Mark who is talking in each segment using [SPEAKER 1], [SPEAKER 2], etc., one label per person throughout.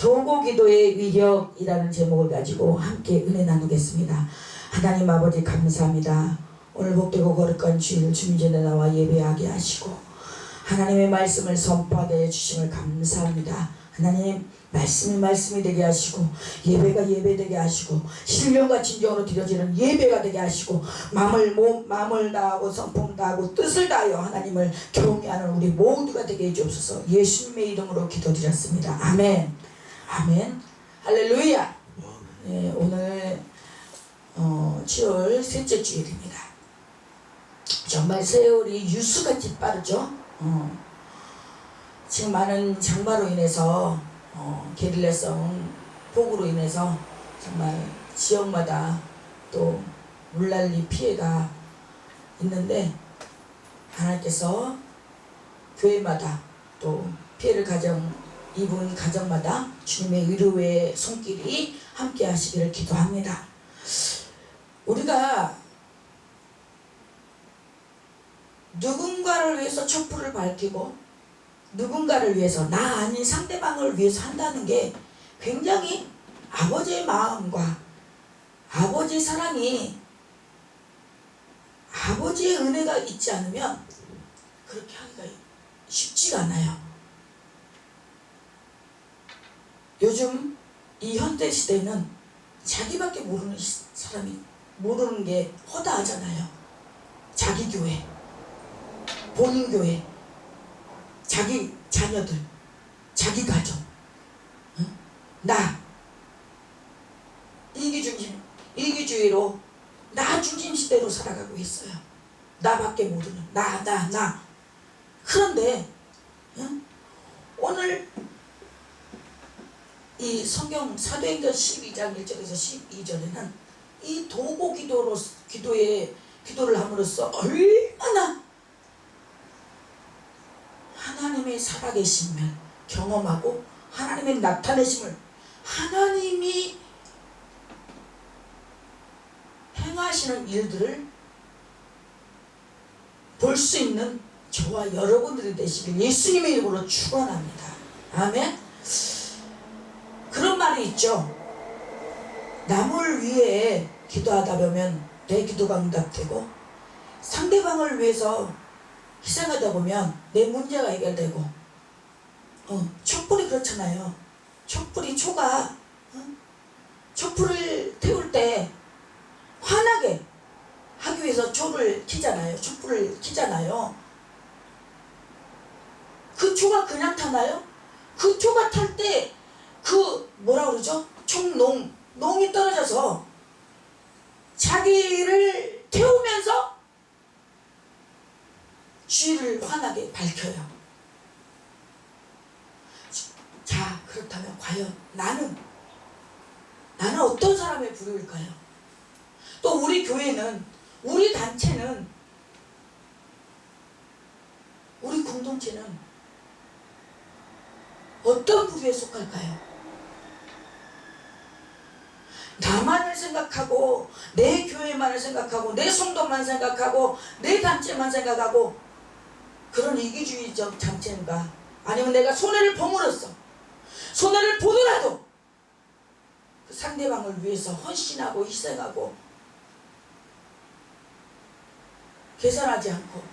[SPEAKER 1] 도구기도의 위력이라는 제목을 가지고 함께 은혜 나누겠습니다. 하나님 아버지 감사합니다. 오늘 복되고 거룩한 주일 주민전에 나와 예배하게 하시고 하나님의 말씀을 선포하게 해주심을 감사합니다. 하나님 말씀이 되게 하시고 예배가 예배되게 하시고 신령과 진정으로 드려지는 예배가 되게 하시고 마음을 다하고 성품 다하고 뜻을 다하여 하나님을 경외하는 우리 모두가 되게 해주옵소서. 예수님의 이름으로 기도드렸습니다. 아멘. 아멘. 할렐루야. 네, 오늘 7월 셋째 주일입니다. 정말 세월이 유수같이 빠르죠. 지금 많은 장마로 인해서 게릴라성 폭우로 인해서 정말 지역마다 또 물난리 피해가 있는데 하나님께서 교회마다 또 피해를 입은 가정마다 주님의 위로의 손길이 함께 하시기를 기도합니다. 우리가 누군가를 위해서 촛불을 밝히고 누군가를 위해서 나 아닌 상대방을 위해서 한다는 게 굉장히 아버지의 마음과 아버지의 사랑이 아버지의 은혜가 있지 않으면 그렇게 하기가 쉽지가 않아요. 요즘 이 현대 시대는 자기밖에 모르는 사람이 모르는 게 허다하잖아요. 자기 교회, 본인 교회, 자기 자녀들, 자기 가족, 응? 나 이기주의로 나 중심 시대로 살아가고 있어요. 나밖에 모르는 나. 그런데 응? 오늘 이 성경 사도행전 12장 1절에서 12절에는 이 도구 기도를 함으로써 얼마나 하나님의 살아계심을 경험하고 하나님의 나타내심을 하나님이 행하시는 일들을 볼 수 있는 저와 여러분들이 되시길 예수님의 이름으로 축원합니다. 아멘. 그런 말이 있죠. 남을 위해 기도하다 보면 내 기도가 응답되고 상대방을 위해서 희생하다 보면 내 문제가 해결되고 촛불이 그렇잖아요. 초가 촛불을 태울 때 환하게 하기 위해서 촛불을 켜잖아요. 그 초가 그냥 타나요? 그 초가 탈 때 농이 떨어져서 자기를 태우면서 주위를 환하게 밝혀요. 자, 그렇다면 과연 나는 어떤 사람의 부류일까요? 또 우리 교회는, 우리 단체는, 우리 공동체는 어떤 부류에 속할까요? 나만을 생각하고 내 교회만을 생각하고 내 성도만 생각하고 내 단체만 생각하고 그런 이기주의적 단체인가? 아니면 내가 손해를 보더라도 그 상대방을 위해서 헌신하고 희생하고 계산하지 않고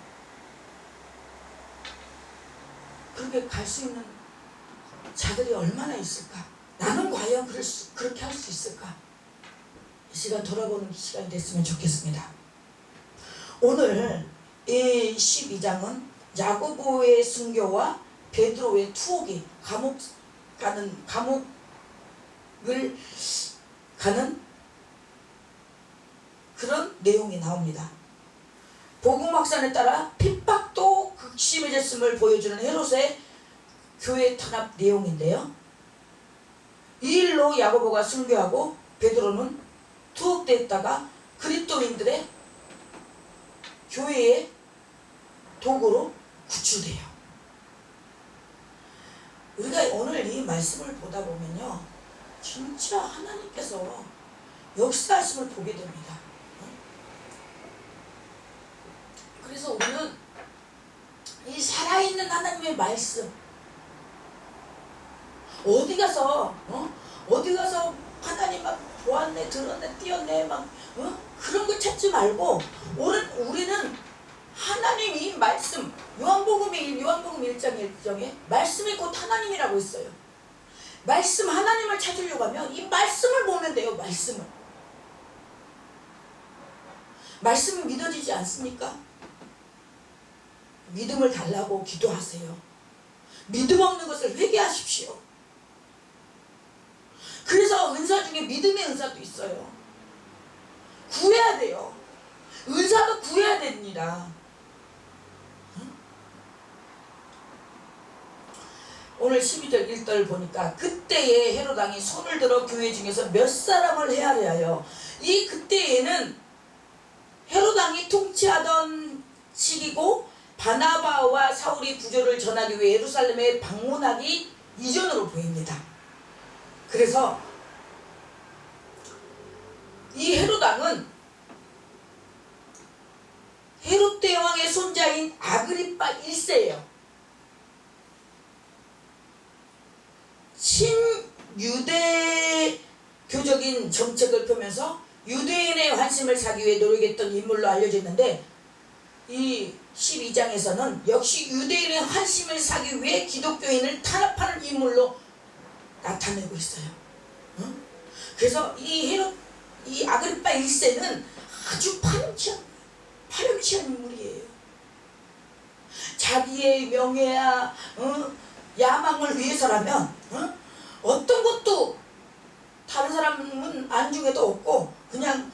[SPEAKER 1] 그렇게 갈 수 있는 자들이 얼마나 있을까? 나는 과연 그렇게 할 수 있을까? 이 시간 돌아보는 시간이 됐으면 좋겠습니다. 오늘 이 12장은 야고보의 순교와 베드로의 투옥이 감옥을 가는 그런 내용이 나옵니다. 복음 확산에 따라 핍박도 극심해졌음을 보여주는 헤롯의 교회 탄압 내용인데요. 이 일로 야고보가 순교하고 베드로는 투옥됐다가 그리스도인들의 교회의 도구로 구출돼요. 우리가 오늘 이 말씀을 보다 보면요, 진짜 하나님께서 역사하심을 보게 됩니다. 그래서 우리는 이 살아있는 하나님의 말씀, 어디 가서 어디 가서 하나님 막 보았네 들었네 뛰었네 막 그런 거 찾지 말고 우리는 하나님 이 말씀 요한복음 1장 1장에 말씀이 곧 하나님이라고 있어요. 말씀 하나님을 찾으려고 하면 이 말씀을 보면 돼요. 말씀은 믿어지지 않습니까? 믿음을 달라고 기도하세요. 믿음 없는 것을 회개하십시오. 그래서 은사 중에 믿음의 은사도 있어요. 구해야 돼요. 은사도 구해야 됩니다. 오늘 12절 1절 보니까 그때에 헤롯 왕이 손을 들어 교회 중에서 몇 사람을 헤아려 하여 이 그때에는 헤롯 왕이 통치하던 시기고 바나바와 사울이 구조를 전하기 위해 예루살렘에 방문하기 이전으로 보입니다. 그래서 이 헤롯 왕은 헤롯 대왕의 손자인 아그리빠 1세예요. 신유대교적인 정책을 펴면서 유대인의 관심을 사기 위해 노력했던 인물로 알려져 있는데 이 12장에서는 역시 유대인의 관심을 사기 위해 기독교인을 탄압하는 인물로 나타내고 있어요. 그래서 이 아그리빠 1세는 아주 파렴치한 인물이에요. 자기의 명예야 야망을 위해서라면 어떤 것도 다른 사람은 안중에도 없고 그냥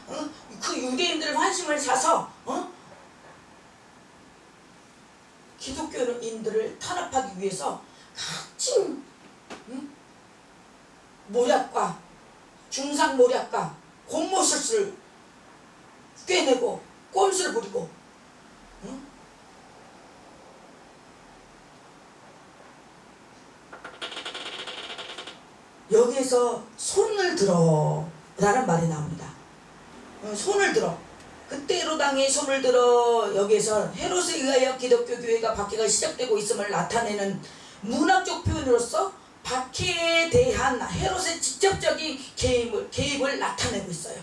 [SPEAKER 1] 그 유대인들 환심을 사서 기독교인들을 탄압하기 위해서 각진 모략과 중상 모략과 공모술수를 꿰내고 꼼수를 부리고 여기에서 손을 들어 라는 말이 나옵니다. 손을 들어. 그때 헤롯왕이 손을 들어 여기에서 헤롯에 의하여 기독교 교회가 박해가 시작되고 있음을 나타내는 문학적 표현으로서 박해에 대한 헤롯의 직접적인 개입을 나타내고 있어요.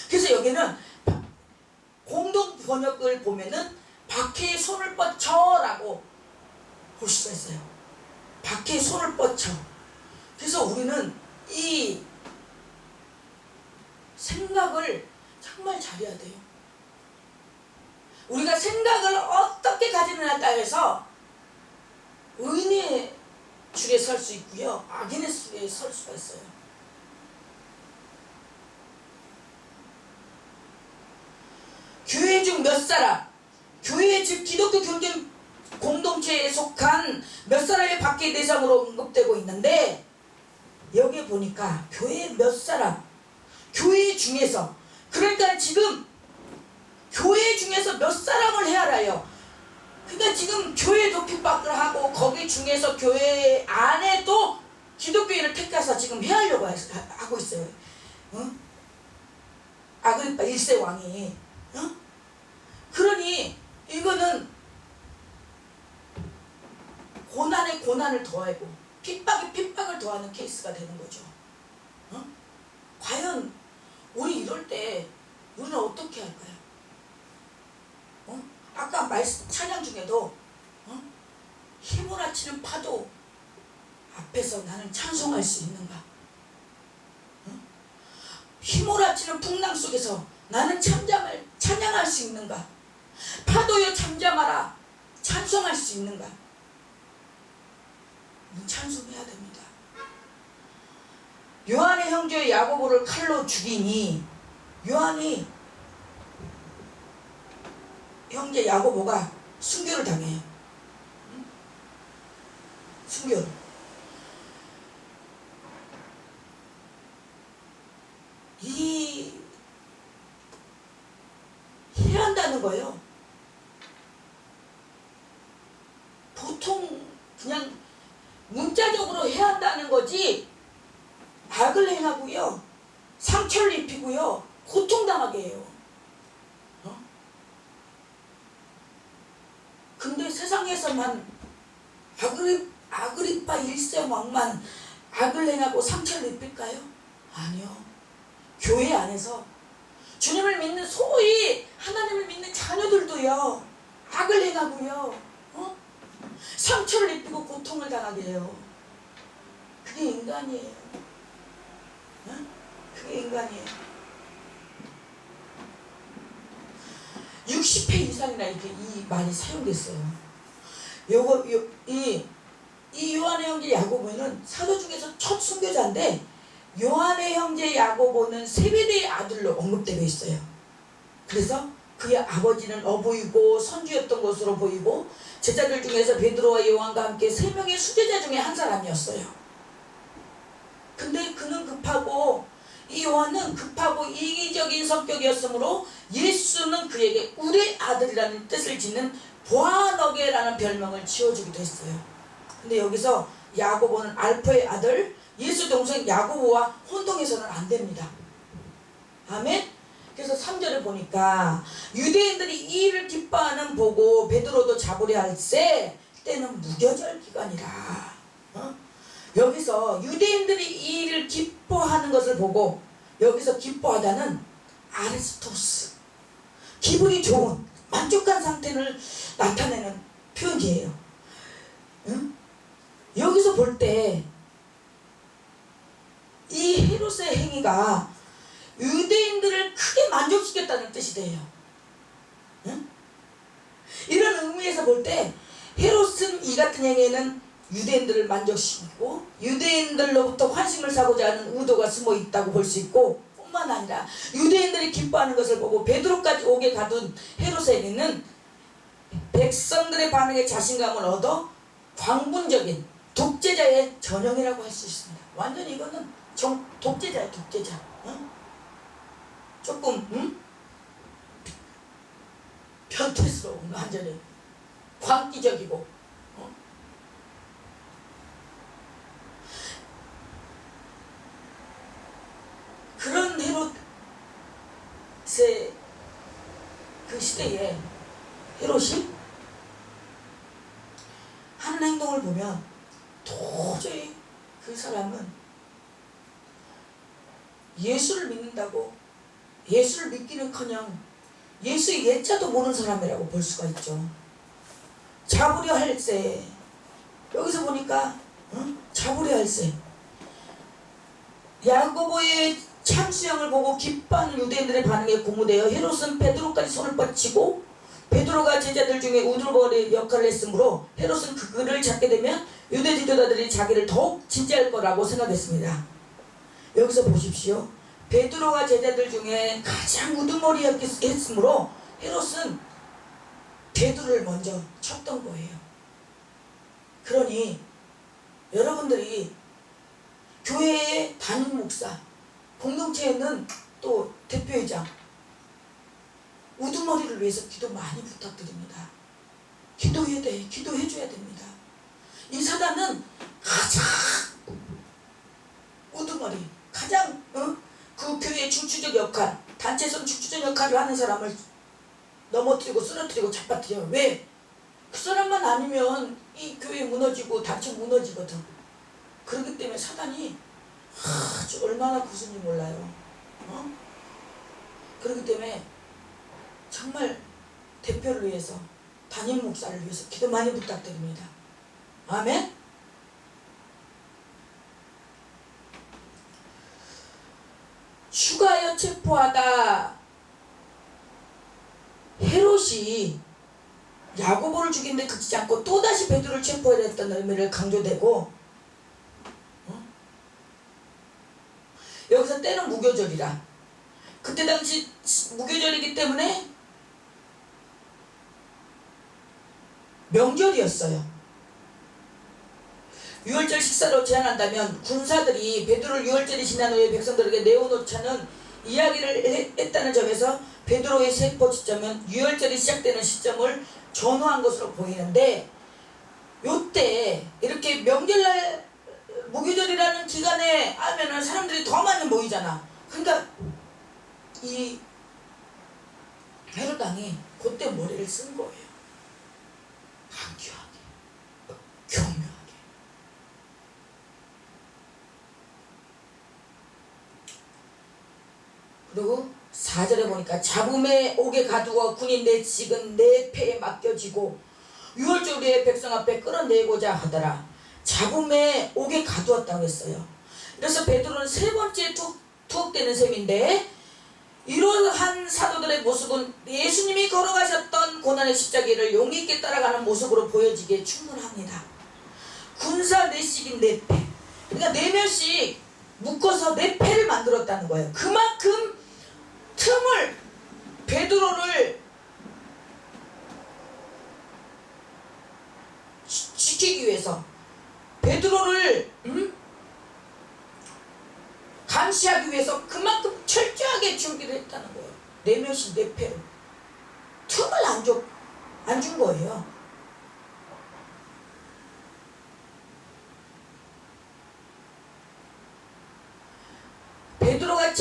[SPEAKER 1] 그래서 여기는 공동 번역을 보면은 박해의 손을 뻗쳐 라고 볼 수가 있어요. 박해의 손을 뻗쳐. 그래서 우리는 이 생각을 정말 잘해야 돼요. 우리가 생각을 어떻게 가지느냐에 따라서 의인의 줄에 설 수 있고요, 악인의 줄에 설 수가 있어요. 교회 중 몇 사람, 교회 즉 기독교 경쟁 공동체에 속한 몇 사람의 박해 대상으로 언급되고 있는데 여기 보니까 교회 몇 사람, 교회 중에서, 그러니까 지금 교회 중에서 몇 사람을 헤아려요. 그러니까 지금 교회도 핍박을 하고 거기 중에서 교회 안에도 기독교인을 택해서 지금 헤아려고 하고 있어요. 아그리빠 1세 왕이. 그러니 이거는 고난에 고난을 더하고 핍박에 핍박을 더하는 케이스가 되는 거죠. 과연 우리 이럴 때 우리는 어떻게 할까요? 아까 말씀 찬양 중에도 휘몰아치는 파도 앞에서 나는 찬송할 수 있는가? 휘몰아치는 풍랑 속에서 나는 찬양할 수 있는가? 파도여 잠잠하라, 찬송할 수 있는가? 찬송해야 됩니다. 요한의 형제 야고보를 칼로 죽이니 요한이 형제 야고보가 순교를 당해요. 순교를. 해야 한다는 거예요. 보통 그냥 문자적으로 해야 한다는 거지 악을 행하고요, 상처를 입히고요, 고통당하게 해요. 근데 세상에서만 아그리빠 1세 왕만 악을 행하고 상처를 입힐까요? 아니요. 교회 안에서 주님을 믿는 소위 하나님을 믿는 자녀들도요, 악을 행하고요, 상처를 입히고 고통을 당하게 해요. 그게 인간이에요. 그게 인간이에요. 60회 이상이나 이렇게 이 말이 사용됐어요. 이 요한의 형제 야고보는 사도 중에서 첫 순교자인데, 요한의 형제 야고보는 세베대의 아들로 언급되고 있어요. 그래서 그의 아버지는 어부이고 선주였던 것으로 보이고, 제자들 중에서 베드로와 요한과 함께 3명의 수제자 중에 한 사람이었어요. 근데 그는 급하고, 이 요한은 급하고 이기적인 성격이었으므로 예수는 그에게 우리의 아들이라는 뜻을 짓는 보아너게라는 별명을 지어주기도 했어요. 근데 여기서 야고보는 알포의 아들, 예수 동생 야고보와 혼동해서는 안 됩니다. 아멘. 그래서 3절에 보니까 유대인들이 이 일을 기뻐하는 보고 베드로도 잡으려 할세 때는 무교절 기간이라. 여기서 유대인들이 이 일을 기뻐하는 것을 보고, 여기서 기뻐하다는 아리스토스, 기분이 좋은 만족한 상태를 나타내는 표현이에요. 여기서 볼 때 이 헤롯의 행위가 유대인들을 크게 만족시켰다는 뜻이 돼요. 이런 의미에서 볼 때 헤롯은 이 같은 행위에는 유대인들을 만족시키고 유대인들로부터 환심을 사고자 하는 의도가 숨어 있다고 볼 수 있고, 뿐만 아니라 유대인들이 기뻐하는 것을 보고 베드로까지 오게 가둔 헤롯에게는 백성들의 반응에 자신감을 얻어 광분적인 독재자의 전형이라고 할 수 있습니다. 완전히 이거는 독재자예요. 독재자. 조금 변태스러운, 완전히 광기적이고, 그런 헤롯의 그 시대에 헤롯이 하는 행동을 보면 도저히 그 사람은 예수를 믿는다고, 예수를 믿기는커녕 예수의 예자도 모르는 사람이라고 볼 수가 있죠. 잡으려 할세. 여기서 보니까 잡으려 할세. 야고보의 참수형을 보고 기뻐하는 유대인들의 반응에 고무되어 헤롯은 베드로까지 손을 뻗치고, 베드로가 제자들 중에 우두머리 역할을 했으므로 헤롯은 그를 잡게 되면 유대 지도자들이 자기를 더욱 진지할 거라고 생각했습니다. 여기서 보십시오. 베드로가 제자들 중에 가장 우두머리였으므로 헤롯은 베드로를 먼저 쳤던 거예요. 그러니 여러분들이 교회의 담임 목사, 공동체에는 또 대표회장, 우두머리를 위해서 기도 많이 부탁드립니다. 기도해줘야 됩니다. 이 사단은 가장 우두머리, 가장 그 교회의 중추적 역할, 단체에서 중추적 역할을 하는 사람을 넘어뜨리고 쓰러뜨리고 잡아뜨려요. 왜? 그 사람만 아니면 이 교회 무너지고 단체 무너지거든. 그렇기 때문에 사단이 아주 얼마나 구순지 몰라요. 그렇기 때문에 정말 대표를 위해서, 담임 목사를 위해서 기도 많이 부탁드립니다. 아멘. 추가하여 체포하다. 헤롯이 야고보를 죽이는데 그치지 않고 또다시 베드로를 체포해야 했다는 의미를 강조되고, 여기서 때는 무교절이라, 그때 당시 무교절이기 때문에 명절이었어요. 유월절 식사로 제한한다면 군사들이 베드로를 유월절이 지난 후에 백성들에게 내어놓자는 이야기를 했다는 점에서 베드로의 세포 시점은 유월절이 시작되는 시점을 전후한 것으로 보이는데, 요때 이렇게 명절날 무교절이라는 기간에 하면은 사람들이 더 많이 모이잖아. 그러니까 이 헤롯 왕이 그때 머리를 쓴 거예요. 강교하게, 교묘하게. 그리고 4절에 보니까 잡음에 옥에 가두어 군인 내 직은 내 패에 맡겨지고 유월절에 백성 앞에 끌어내고자 하더라. 잡음에 옥에 가두었다고 했어요. 그래서 베드로는 세 번째 투옥되는 셈인데, 이러한 사도들의 모습은 예수님이 걸어가셨던 고난의 십자가를 용기 있게 따라가는 모습으로 보여지기에 충분합니다. 군사 4씩인 4패, 그러니까 4명씩 묶어서 4패를 만들었다는 거예요. 그만큼 틈을, 베드로를 지키기 위해서, 베드로를 감시하기 위해서 그만큼 철저하게 준비를 했다는 거예요. 4명씩 4패로 틈을 안 준 거예요. 베드로의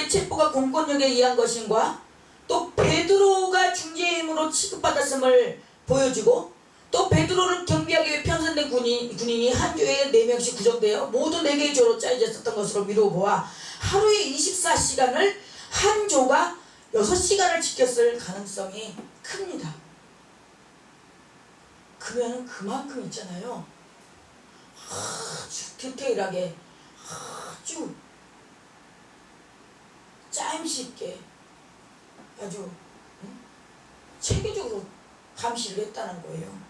[SPEAKER 1] 체포가 공권력에 의한 것인과, 또 베드로가 중재의 힘으로 취급받았음을 보여주고, 또 베드로를 경비하기 위해 편성된 군인이 한 조에 4명씩 구성되어 모두 4개의 조로 짜여져 있었던 것으로 미루어보아 하루에 24시간을 한 조가 6시간을 지켰을 가능성이 큽니다. 그러면 그만큼 있잖아요, 아주 디테일하게, 아주 짜임새 있게, 아주 체계적으로 감시를 했다는 거예요.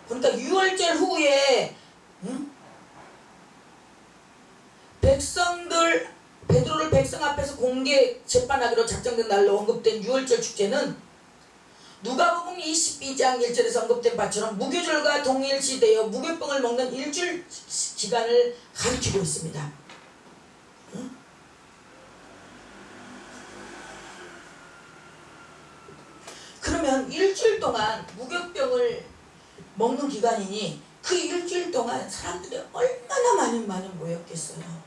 [SPEAKER 1] 그러니까 유월절 후에 베드로를 백성 앞에서 공개 재판하기로 작정된 날로 언급된 유월절 축제는 누가복음 22장 1절에서 언급된 바처럼 무교절과 동일시되어 무교병을 먹는 일주일 기간을 가리키고 있습니다. 그러면 일주일 동안 무교병을 먹는 기간이니 그 일주일 동안 사람들이 얼마나 많이 모였겠어요.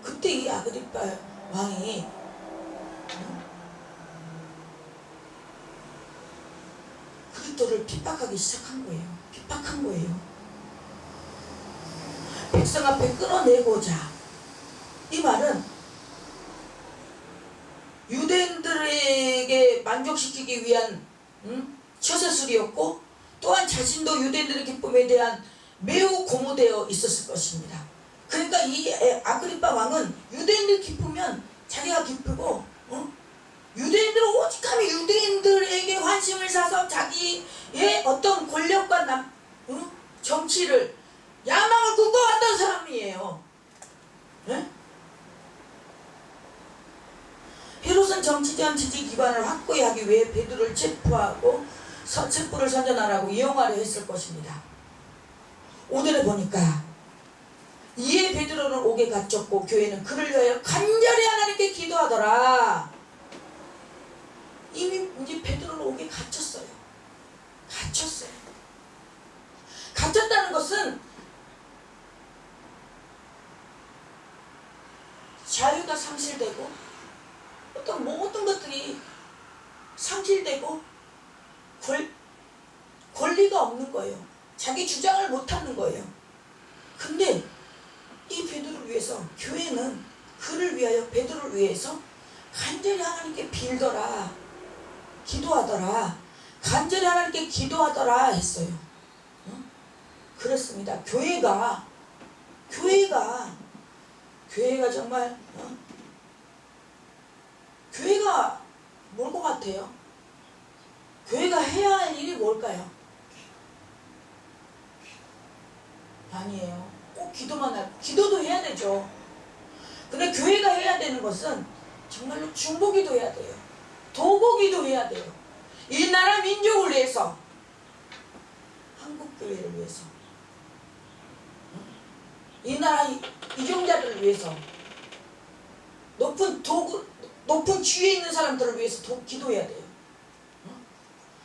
[SPEAKER 1] 그때 이 아그리파 왕이 그리스도를 핍박하기 시작한 거예요. 핍박한 거예요. 백성 앞에 끌어내고자. 이 말은 유대인들에게 만족시키기 위한 처세술이었고, 또한 자신도 유대인들의 기쁨에 대한 매우 고무되어 있었을 것입니다. 그러니까 이 아그리파 왕은 유대인들 기쁘면 자기가 기쁘고, 유대인들은 오직하면 유대인들에게 환심을 사서 자기의 어떤 권력과 정치를, 야망을 꿈꿔왔던 사람이에요. 헤롯은 정치적 지지 기반을 확고히 하기 위해 베드로를 체포하고 체포를 선전하라고 이용하려 했을 것입니다. 5절에 보니까 이에 베드로는 옥에 갇혔고 교회는 그를 위하여 간절히 하나님께 기도하더라. 이미 이제 베드로는 옥에 갇혔어요. 갇혔다는 것은 자유가 상실되고 어떤 모든 것들이 상실되고 권리가 없는 거예요. 자기 주장을 못하는 거예요. 근데 이 베드로를 위해서 교회는 그를 위하여, 베드로를 위해서 간절히 하나님께 빌더라, 기도하더라, 간절히 하나님께 기도하더라 했어요. 그렇습니다. 교회가 정말 교회가 뭘 것 같아요? 교회가 해야 할 일이 뭘까요? 아니에요. 꼭 기도만 하고, 기도도 해야 되죠. 근데 교회가 해야 되는 것은 정말로 중보기도 해야 돼요. 도보기도 해야 돼요. 이 나라 민족을 위해서, 한국교회를 위해서, 이 나라 이종자들을 위해서, 높은 지위에 있는 사람들을 위해서 기도해야 돼요.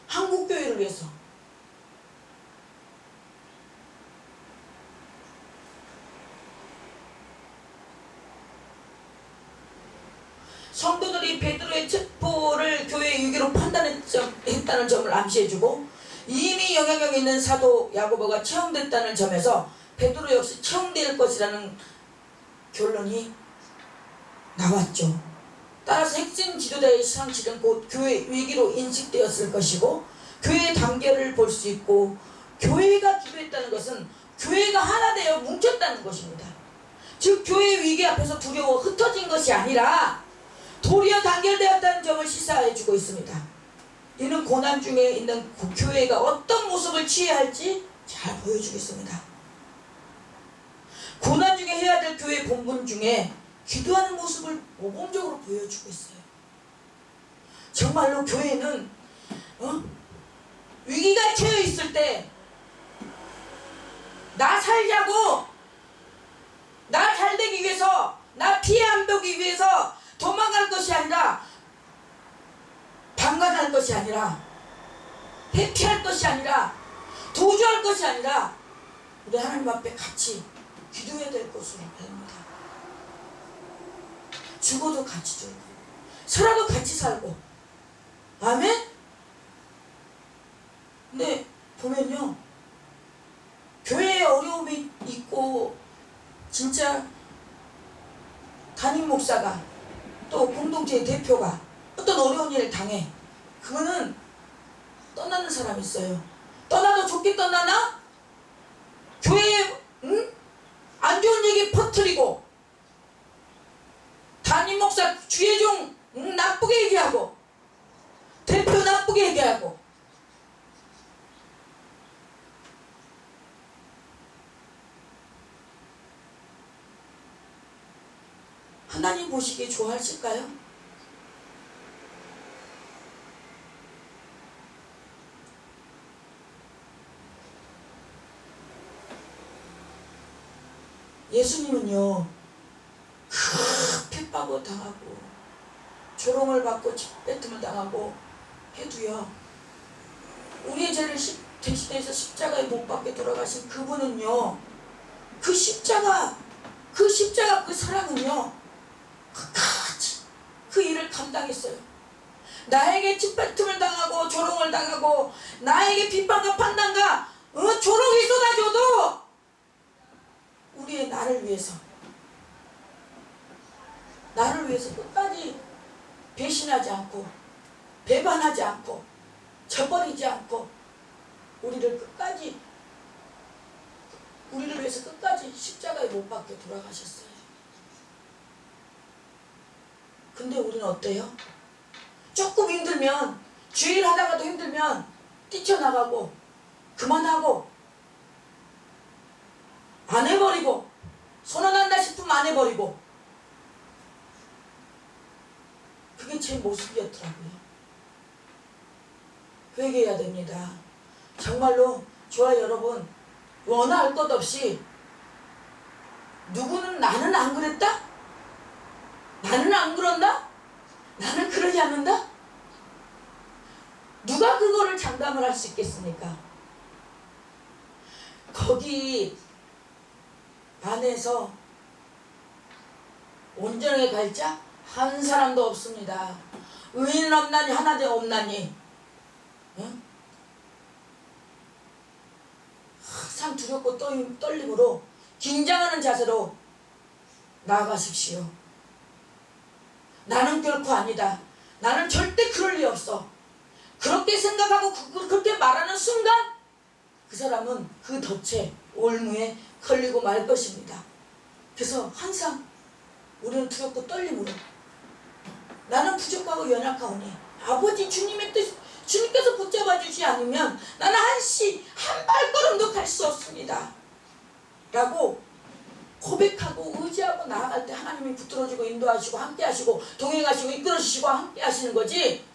[SPEAKER 1] 한국교회를 위해서. 성도들이 베드로의 체포를 교회의 위기로 판단했다는 점을 암시해주고, 이미 영향력 있는 사도 야고보가 채용됐다는 점에서 베드로 역시 채용될 것이라는 결론이 나왔죠. 따라서 핵심 지도자의 상실은 곧 교회 위기로 인식되었을 것이고, 교회의 단계를 볼 수 있고, 교회가 기도했다는 것은 교회가 하나 되어 뭉쳤다는 것입니다. 즉 교회의 위기 앞에서 두려워 흩어진 것이 아니라 도리어 단결되었다는 점을 시사해 주고 있습니다. 이는 고난 중에 있는 교회가 어떤 모습을 취해야 할지 잘 보여주고 있습니다. 고난 중에 해야 될 교회 본분 중에 기도하는 모습을 모범적으로 보여주고 있어요. 정말로 교회는 위기가 처해 있을 때 나 살자고, 나 잘되기 위해서, 나 피해 안 보기 위해서 도망갈 것이 아니라, 방관할 것이 아니라, 회피할 것이 아니라, 도주할 것이 아니라 우리 하나님 앞에 같이 기도해야 될 것으로 배웁니다. 죽어도 같이 죽고 살아도 같이 살고. 아멘? 근데 보면요, 교회에 어려움이 있고 진짜 담임 목사가 또 공동체의 대표가 어떤 어려운 일을 당해. 그거는 떠나는 사람이 있어요. 떠나도 좋게 떠나나? 교회에 안 좋은 얘기 퍼뜨리고, 담임 목사 주의종 나쁘게 얘기하고, 대표 나쁘게 얘기하고. 하나님 보시기에 좋아하실까요? 예수님은요, 핍박을 당하고 조롱을 받고 뱉음을 당하고 해도요, 우리의 죄를 대신해서 십자가에 못 박게 돌아가신 그분은요, 그 십자가 그 사랑은요, 끝까지 그 일을 감당했어요. 나에게 짓밟힘을 당하고 조롱을 당하고 나에게 비판과 판단과 조롱이 쏟아져도 우리의 나를 위해서 끝까지 배신하지 않고 배반하지 않고 저버리지 않고 우리를 위해서 끝까지 십자가에 못 박게 돌아가셨어요. 근데 우리는 어때요? 조금 힘들면, 주일 하다가도 힘들면 뛰쳐나가고 그만하고 안 해버리고, 선언한다 싶으면 안 해버리고. 그게 제 모습이었더라고요. 회개해야 됩니다. 정말로 저와 여러분, 원할 것 없이 누구는 나는 안 그랬다? 나는 안 그런다? 나는 그러지 않는다? 누가 그거를 장담을 할 수 있겠습니까? 거기 안에서 온전하게 갈 자 한 사람도 없습니다. 의인 없나니 하나도 없나니. 응? 항상 두렵고 떨림으로 긴장하는 자세로 나아가십시오. 나는 결코 아니다. 나는 절대 그럴 리 없어. 그렇게 생각하고 그렇게 말하는 순간 그 사람은 그 덫에 올무에 걸리고 말 것입니다. 그래서 항상 우리는 두렵고 떨림으로, 나는 부족하고 연약하오니 아버지 주님의 뜻, 주님께서 붙잡아 주지 않으면 나는 한 발걸음도 갈 수 없습니다 라고 고백하고 의지하고 나아갈 때 하나님이 붙들어주고 인도하시고 함께 하시고 동행하시고 이끌어주시고 함께 하시는 거지,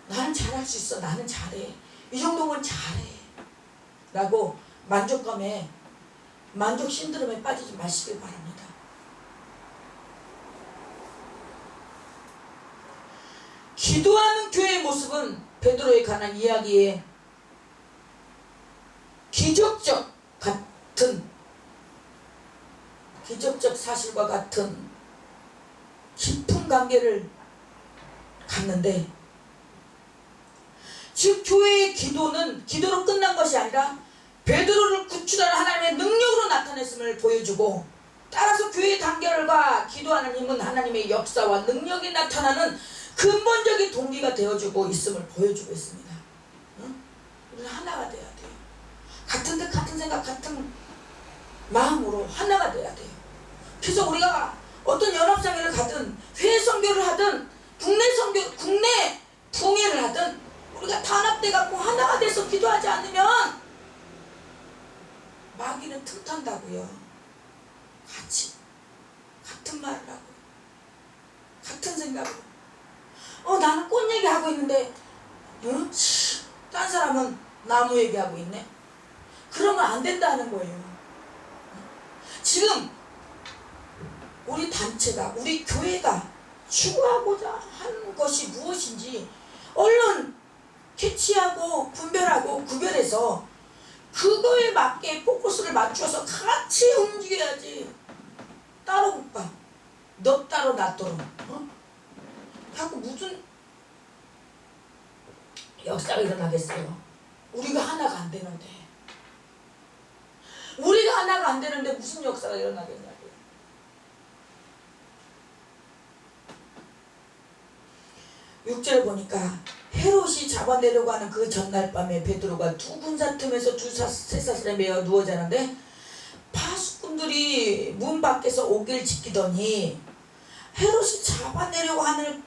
[SPEAKER 1] 나는 잘할 수 있어, 나는 잘해, 이 정도면 잘해 라고 만족 신드롬에 빠지지 마시길 바랍니다. 기도하는 교회의 모습은 베드로에 관한 이야기에 기적적 사실과 같은 깊은 관계를 갖는데, 즉 교회의 기도는 기도로 끝난 것이 아니라 베드로를 구출하는 하나님의 능력으로 나타냈음을 보여주고, 따라서 교회 단결과 기도하는 힘은 하나님의 역사와 능력이 나타나는 근본적인 동기가 되어주고 있음을 보여주고 있습니다. 응? 우리는 하나가 돼야 돼요. 같은 뜻, 같은 생각, 같은 마음으로 하나가 돼야 돼요. 그래서 우리가 어떤 연합상회를 가든 회의 선교를 하든 국내 부흥회를 하든 우리가 단합돼 갖고 하나가 돼서 기도하지 않으면 마귀는 틈탄다고요. 같은 말을 하고 같은 생각으로 나는 꽃 얘기하고 있는데 딴 사람은 나무 얘기하고 있네. 그러면 안 된다는 거예요. 지금 우리 단체가, 우리 교회가 추구하고자 하는 것이 무엇인지 얼른 캐치하고 분별하고 구별해서 그거에 맞게 포커스를 맞춰서 같이 움직여야지. 따로 못 가. 너 따로 나 따로. 자꾸 무슨 역사가 일어나겠어요. 우리가 하나가 안 되는데. 우리가 하나가 안 되는데 무슨 역사가 일어나겠냐고요. 6절 보니까 헤롯이 잡아내려고 하는 그 전날 밤에 베드로가 두 군사 틈에서 쇠사슬에 매어 누워 자는데 파수꾼들이 문 밖에서 오기를 지키더니 헤롯이 잡아내려고 하는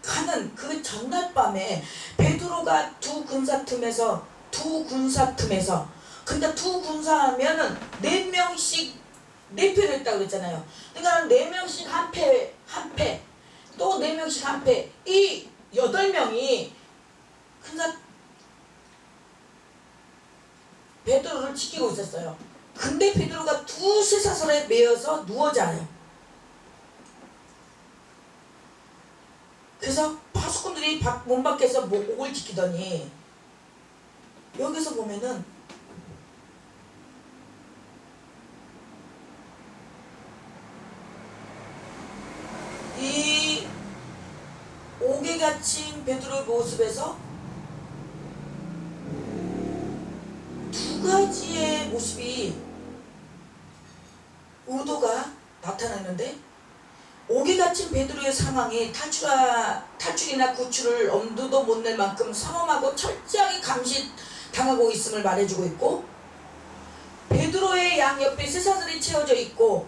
[SPEAKER 1] 그 전날 밤에 베드로가 두 군사 틈에서 그러니까 두 군사하면은 4명씩 4패를 했다고 그랬잖아요. 그러니까 4명씩 한 패 또 4명씩 한 패, 이 8명이 그러니까 베드로를 지키고 있었어요. 근데 베드로가 두 쇠사슬에 매여서 누워 자요. 그래서 파수꾼들이 문 밖에서 목을 지키더니 여기서 보면은 이 옥에 갇힌 베드로의 모습에서 두 가지의 모습이 의도가 나타나는데, 옥에 갇힌 베드로의 상황이 탈출이나 구출을 엄두도 못 낼 만큼 삼엄하고 철저하게 감시당하고 있음을 말해주고 있고, 베드로의 양옆에 쇠사슬이 채워져 있고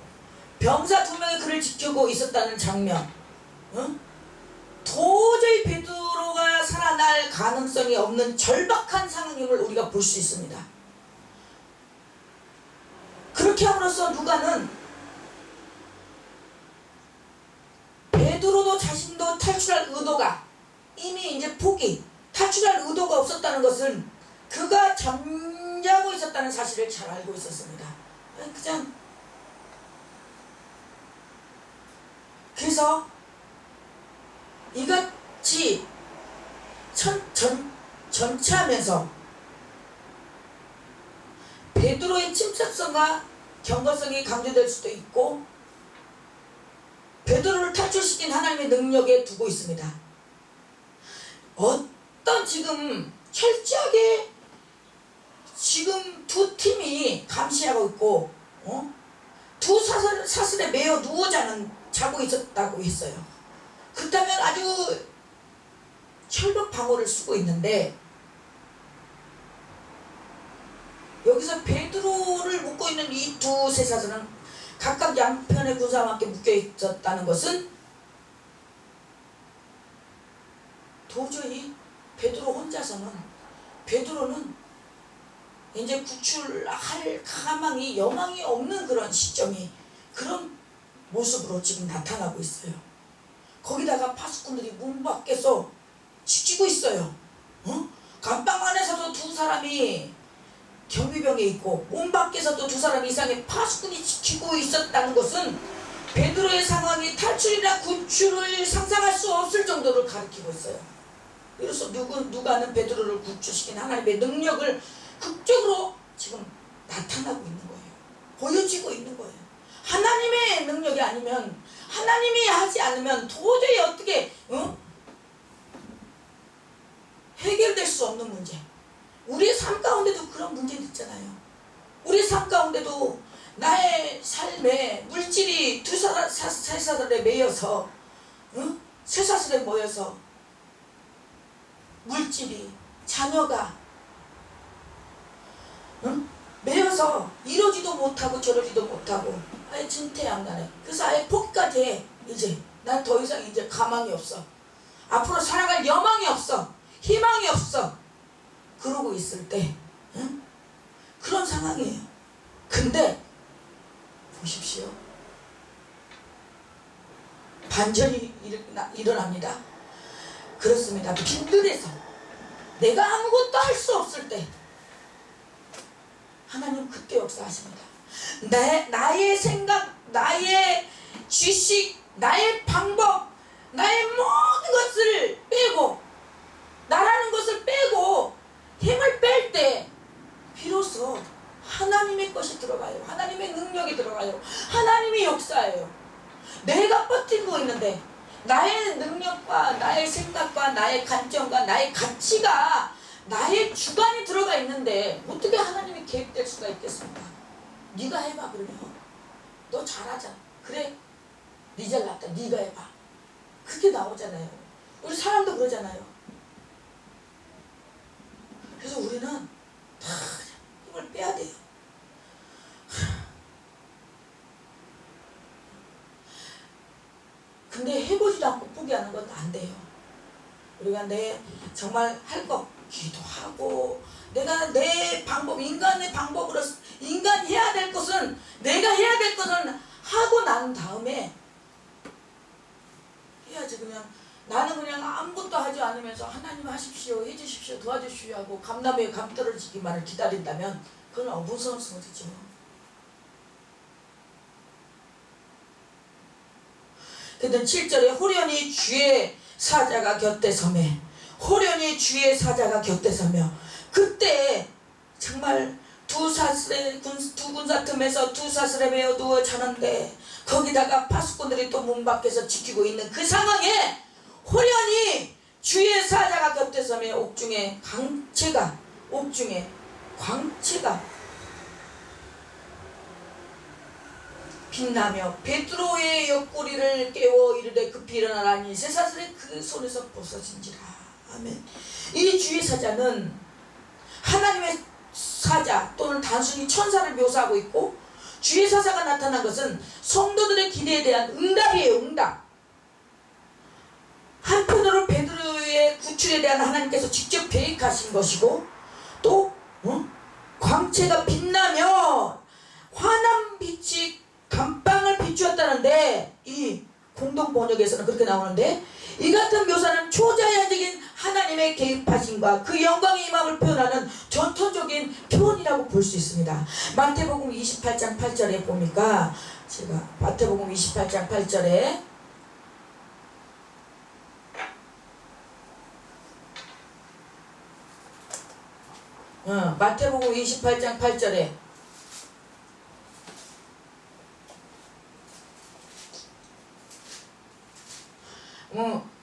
[SPEAKER 1] 병사 2명이 그를 지키고 있었다는 장면, 도저히 베드로가 살아날 가능성이 없는 절박한 상황임을 우리가 볼 수 있습니다. 그렇게 함으로써 누가는 베드로도 자신도 탈출할 의도가 이미 이제 탈출할 의도가 없었다는 것을 그가 잠자고 있었다는 사실을 잘 알고 있었습니다. 그래서 이같이 전체하면서 베드로의 침착성과 경건성이 강조될 수도 있고, 베드로를 탈출시킨 하나님의 능력에 두고 있습니다. 어떤 지금 철저하게 지금 두 팀이 감시하고 있고 두 사슬에 매여 자고 있었다고 했어요. 그렇다면 아주 철벽 방어를 쓰고 있는데, 여기서 베드로를 묶고 있는 이 두 쇠사슬은 각각 양편의 군사와 함께 묶여 있었다는 것은 도저히 베드로 혼자서는, 베드로는 이제 구출할 여망이 없는 그런 시점이, 그런 모습으로 지금 나타나고 있어요. 거기다가 파수꾼들이 문 밖에서 지키고 있어요. 감방 안에서도 두 사람이 경비병에 있고 문 밖에서도 두 사람 이상의 파수꾼이 지키고 있었다는 것은 베드로의 상황이 탈출이나 구출을 상상할 수 없을 정도를 가리키고 있어요. 그래서 누가는 베드로를 구출시킨 하나님의 능력을 극적으로 지금 나타나고 있는 거예요. 보여지고 있는 거예요. 하나님의 능력이 아니면, 하나님이 하지 않으면 도저히 어떻게 해결될 수 없는 문제. 우리의 삶 가운데도 그런 문제도 있잖아요. 우리의 삶 가운데도 나의 삶에 물질이 쇠사슬에 매여서, 쇠사슬에 모여서 물질이, 자녀가 매여서 이러지도 못하고 저러지도 못하고 아예 진퇴양난해. 그래서 아예 포기까지 해. 이제 난 더 이상 이제 가망이 없어. 앞으로 살아갈 여망이 없어. 희망이 없어. 그러고 있을 때 그런 상황이에요. 근데 보십시오. 반전이 일어납니다. 그렇습니다. 빈들에서 내가 아무것도 할 수 없을 때 하나님 그때 역사하십니다. 나의 생각, 나의 지식, 나의 방법, 나의 모든 것을 빼고, 나라는 것을 빼고 힘을 뺄 때 비로소 하나님의 것이 들어가요. 하나님의 능력이 들어가요. 하나님의 역사예요. 내가 버티고 있는데 나의 능력과 나의 생각과 나의 관점과 나의 가치가 나의 주관이 들어가 있는데 어떻게 하나님이 개입될 수가 있겠습니까? 네가 해봐. 그러면 너 잘하잖아. 그래, 네 잘났다. 네가 해봐. 그렇게 나오잖아요. 우리 사람도 그러잖아요. 그래서 우리는 다 힘을 빼야 돼요. 근데 해보지도 않고 포기하는 건 안 돼요. 우리가 정말 할 거 기도하고, 내가 내 방법, 인간의 방법으로, 인간이 해야 될 것은, 내가 해야 될 것은 하고 난 다음에 해야지. 그냥 나는 그냥 아무것도 하지 않으면서 하나님 하십시오, 해주십시오, 도와주십시오 하고 감나무에 감 떨어지기만을 기다린다면 그건 어불성설이죠. 그랬더니 7절에 호련히 주의 사자가 곁에 서매, 호련히 주의 사자가 곁에 서며, 그때 정말 두 군사 틈에서 두 사슬에 매어 누워 자는데 거기다가 파수꾼들이 또 문 밖에서 지키고 있는 그 상황에 호련히 주의 사자가 곁에 서며 옥중에 광채가 빛나며 베드로의 옆구리를 깨워 이르되 급히 일어나라니 쇠사슬이 그 손에서 벗어진지라. 아멘. 이 주의 사자는 하나님의 사자 또는 단순히 천사를 묘사하고 있고, 주의 사자가 나타난 것은 성도들의 기대에 대한 응답이에요. 응답. 한편으로 베드로의 구출에 대한 하나님께서 직접 계획하신 것이고, 또 광채가 빛나며 환한 빛이 감방을 비추었다는데, 이 공동 번역에서는 그렇게 나오는데, 이 같은 묘사는 초자연적인 하나님의 개입하심과 그 영광의 임함을 표현하는 전통적인 표현이라고 볼 수 있습니다. 마태복음 28장 8절에 보니까, 제가 마태복음 28장 8절에 마태복음 28장 8절에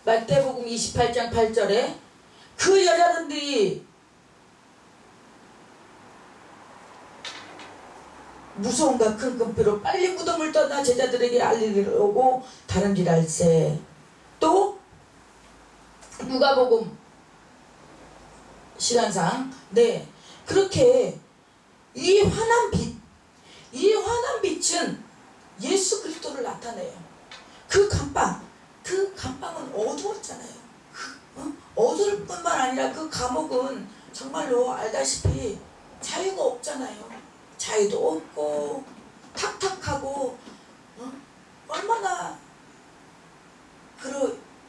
[SPEAKER 1] 마태복음 28장 8절에 그 여자들이 무서움과 큰 금표로 빨리 무덤을 떠나 제자들에게 알리려고 다른질 알세. 또 누가복음 시간상 그렇게 이 환한 빛은 예수 그리스도를 나타내요. 그 감방은 어두웠잖아요. 어두울 뿐만 아니라 그 감옥은 정말로 알다시피 자유가 없잖아요. 자유도 없고 탁탁하고 얼마나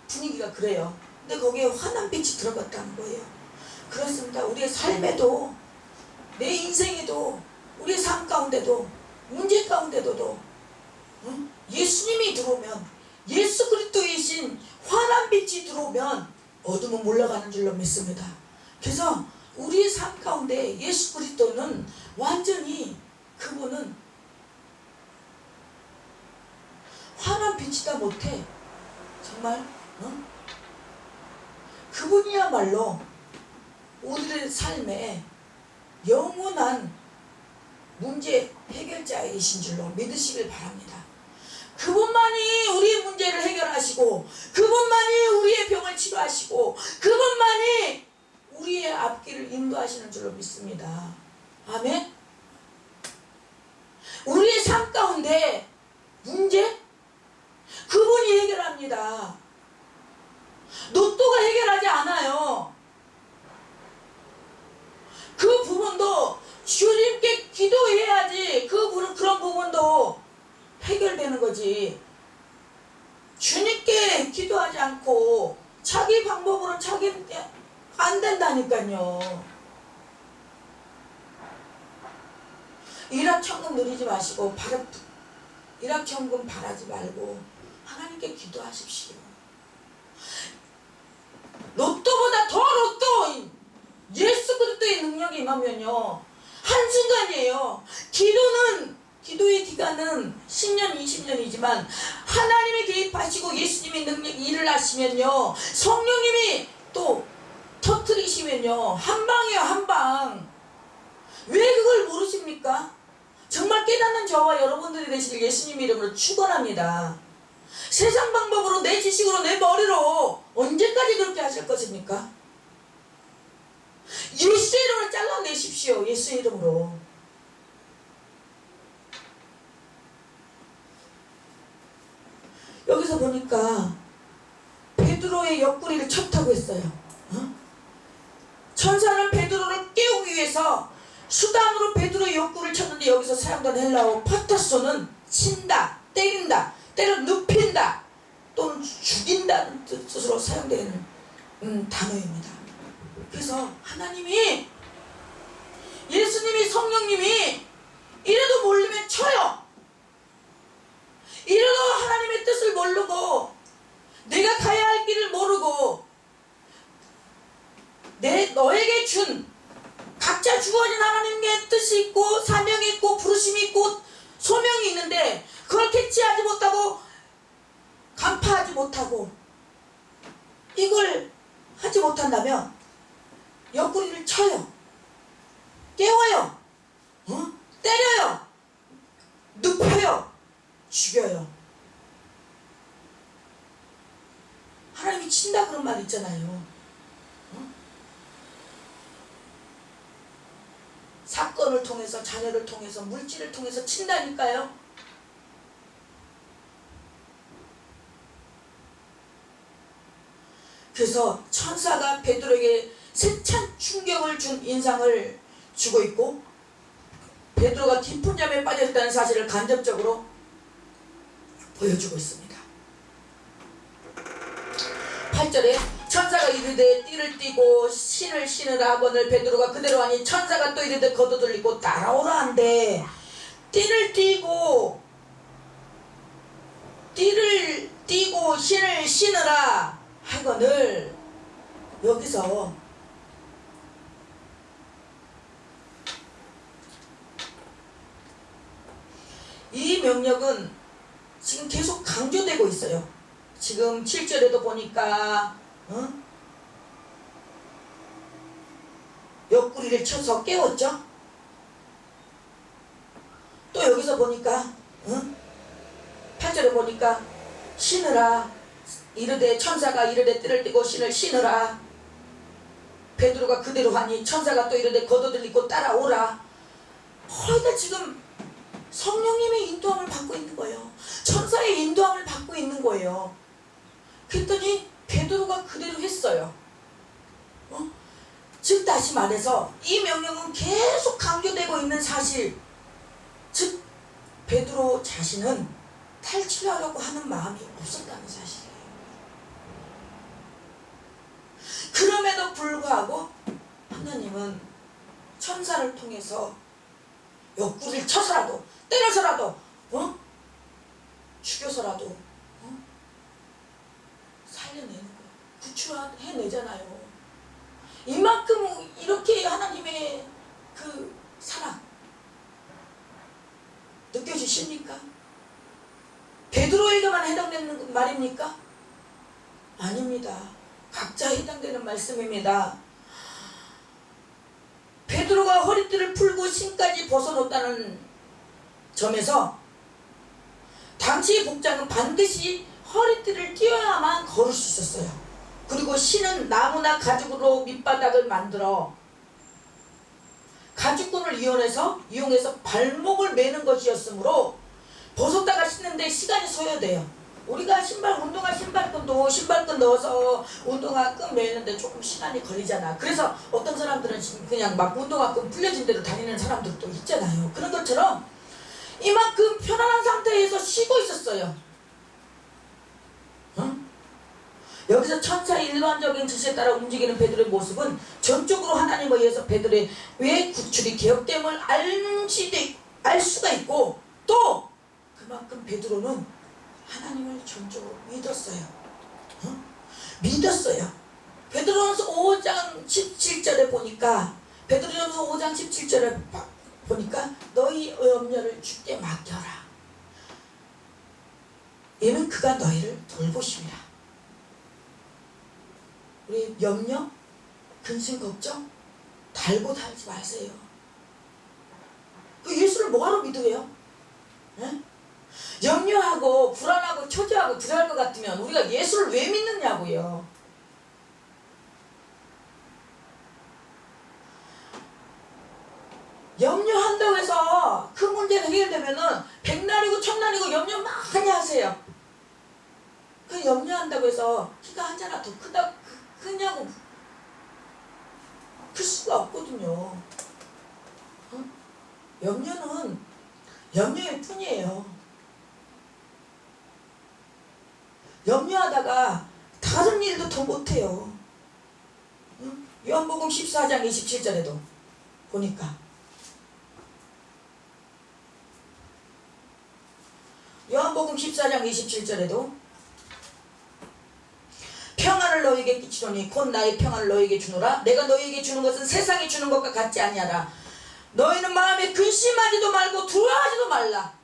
[SPEAKER 1] 분위기가 그래요. 근데 거기에 환한 빛이 들어갔다는 거예요. 그렇습니다. 우리의 삶에도, 내 인생에도, 우리의 삶 가운데도, 문제 가운데도 예수님이 들어오면, 예수 그리스도이신 환한 빛이 들어오면 어둠은 몰라가는 줄로 믿습니다. 그래서 우리의 삶 가운데 예수 그리스도는 완전히, 그분은 환한 빛이다 못해 정말 그분이야말로 우리의 삶에 영원한 문제 해결자이신 줄로 믿으시길 바랍니다. 그분만이 우리의 문제를 해결하시고 그분만이 우리의 병을 치료하시고 그분만이 우리의 앞길을 인도하시는 줄로 믿습니다. 아멘. 우리의 삶 가운데 문제 그분이 해결합니다. 로또가 해결하지 않아요. 그 부분도 주님께 기도해야지 그런 부분도 해결되는 거지. 주님께 기도하지 않고 자기 방법으로 안 된다니까요. 일확천금 누리지 마시고 일확천금 바라지 말고 하나님께 기도하십시오. 로또보다 더 로또 예수 그리스도의 능력이 임하면요 한순간이에요. 기도의 기간은 10년 20년이지만 하나님이 개입하시고 예수님이 일을 하시면요 성령님이 또 터뜨리시면요 한방이에요. 한방. 왜 그걸 모르십니까? 정말 깨닫는 저와 여러분들이 되시길 예수님 이름으로 축원합니다. 세상 방법으로 내 지식으로 내 머리로 언제까지 그렇게 하실 것입니까? 예수 이름으로 잘라내십시오. 예수 이름으로. 여기서 보니까 베드로의 옆구리를 쳤다고 했어요. 천사는 베드로를 깨우기 위해서 수단으로 베드로의 옆구리를 쳤는데 여기서 사용된 헬라어 파타소는 친다, 때린다, 때려 눕힌다 또는 죽인다는 뜻으로 사용되는 단어입니다. 그래서 하나님이 예수님이 성령님이 이래도 모르면 쳐요. 이래도 하나님의 뜻을 모르고 내가 가야 할 길을 모르고 너에게 준 각자 주어진 하나님의 뜻이 있고 사명이 있고 부르심이 있고 소명이 있는데 그걸 캐치하지 못하고 간파하지 못하고 이걸 하지 못한다면 옆구리를 쳐요. 깨워요. 때려요. 눕혀요. 죽여요. 하나님이 친다 그런 말 있잖아요. 사건을 통해서 자녀를 통해서 물질을 통해서 친다니까요. 그래서 천사가 베드로에게 세찬 충격을 준 인상을 주고 있고 베드로가 깊은 잠에 빠졌다는 사실을 간접적으로 보여주고 있습니다. 8절에 천사가 이르되 띠를 띠고 신을 신으라 하거늘 베드로가 그대로 하니 천사가 또 이르되 걷어들이고 따라오라 한대. 띠를 띠고 신을 신으라 하거늘 여기서 이 명령은 지금 계속 강조되고 있어요. 지금 7절에도 보니까 옆구리를 쳐서 깨웠죠. 또 여기서 보니까 8절에 보니까 신으라 이르되 천사가 이르되 띠를 띠고 신을 신으라. 베드로가 그대로 하니 천사가 또 이르되 걷어들이고 따라오라. 거의 지금 성령님의 인도함을 받고 있는 거예요. 천사의 인도함을 받고 있는 거예요. 그랬더니 베드로가 그대로 했어요. 즉 다시 말해서 이 명령은 계속 강조되고 있는 사실, 즉 베드로 자신은 탈출하려고 하는 마음이 없었다는 사실이에요. 그럼에도 불구하고 하나님은 천사를 통해서 옆구리를 쳐서라도 때려서라도 죽여서라도 살려내는 거예요. 구출해내잖아요. 이만큼 이렇게 하나님의 그 사랑 느껴지십니까? 베드로에게만 해당되는 말입니까? 아닙니다. 각자 해당되는 말씀입니다. 베드로가 허리띠를 풀고 신까지 벗어놓았다는 점에서 당시의 복장은 반드시 허리띠를 띄어야만 걸을 수 있었어요. 그리고 신은 나무나 가죽으로 밑바닥을 만들어 가죽끈을 이용해서 발목을 매는 것이었으므로 벗었다가 신는데 시간이 소요돼요. 우리가 운동화 신발끈 넣어서 운동화끈 매는데 조금 시간이 걸리잖아. 그래서 어떤 사람들은 그냥 막 운동화끈 풀려진 대로 다니는 사람들도 있잖아요. 그런 것처럼 이만큼 편안한 상태에서 쉬고 있었어요. 응? 여기서 천사의 일반적인 지시에 따라 움직이는 베드로의 모습은 전적으로 하나님에 의해서 베드로의 왜 구출이 개혁됨을 알 수가 있고, 또 그만큼 베드로는 하나님을 전적으로 믿었어요. 어? 믿었어요. 베드로전서 5장 17절에 보니까 너희 염려를 주께 맡겨라. 이는 그가 너희를 돌보심이라. 우리 염려, 근심, 걱정 달고 달지 마세요. 그 예수를 뭐하러 믿으래요? 네? 염려하고 불안하고 초조하고 두려울 것 같으면 우리가 예수를 왜 믿느냐고요. 염려한다고 해서 그 문제가 해결되면은 백날이고 천날이고 염려 많이 하세요. 그 염려한다고 해서 키가 한 자나 더 크냐고 클 수가 없거든요. 어? 염려는 염려일 뿐이에요. 염려하다가 다른 일도 더 못해요. 응? 요한복음 14장 27절에도 보니까 요한복음 14장 27절에도 평안을 너희에게 끼치노니 곧 나의 평안을 너희에게 주노라. 내가 너희에게 주는 것은 세상이 주는 것과 같지 아니하라. 너희는 마음에 근심하지도 말고 두려워하지도 말라.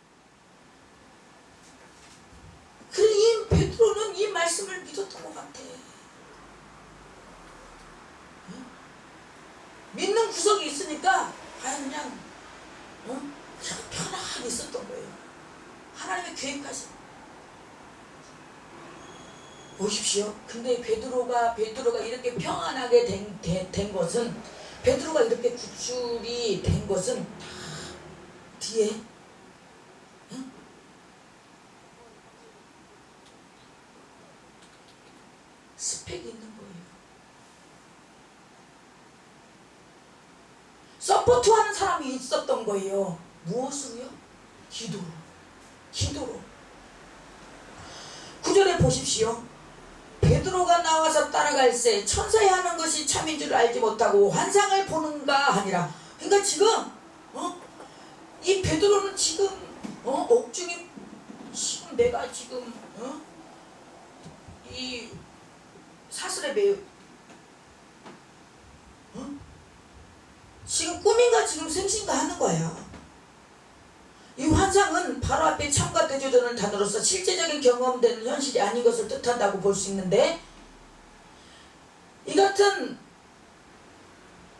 [SPEAKER 1] 그래, 이 베드로는 이 말씀을 믿었던 것 같아. 응? 믿는 구석이 있으니까 그냥 편안하게 있었던 거예요. 하나님의 계획하신. 보십시오. 근데 베드로가 이렇게 평안하게 된 것은, 베드로가 이렇게 구출이 된 것은 다 뒤에 스펙이 있는 거예요. 서포트하는 사람이 있었던 거예요. 무엇으로요? 기도로. 9절에 보십시오. 베드로가 나와서 따라갈새 천사의 하는 것이 참인 줄 알지 못하고 환상을 보는가 하니라. 그러니까 지금 이 베드로는 지금 옥중에 지금 내가 지금 이 사슬에 매여 지금 꿈인가 지금 생신가 하는 거야. 이 환상은 바로 앞에 참과 대조되는 단어로서 실제적인 경험되는 현실이 아닌 것을 뜻한다고 볼 수 있는데, 이 같은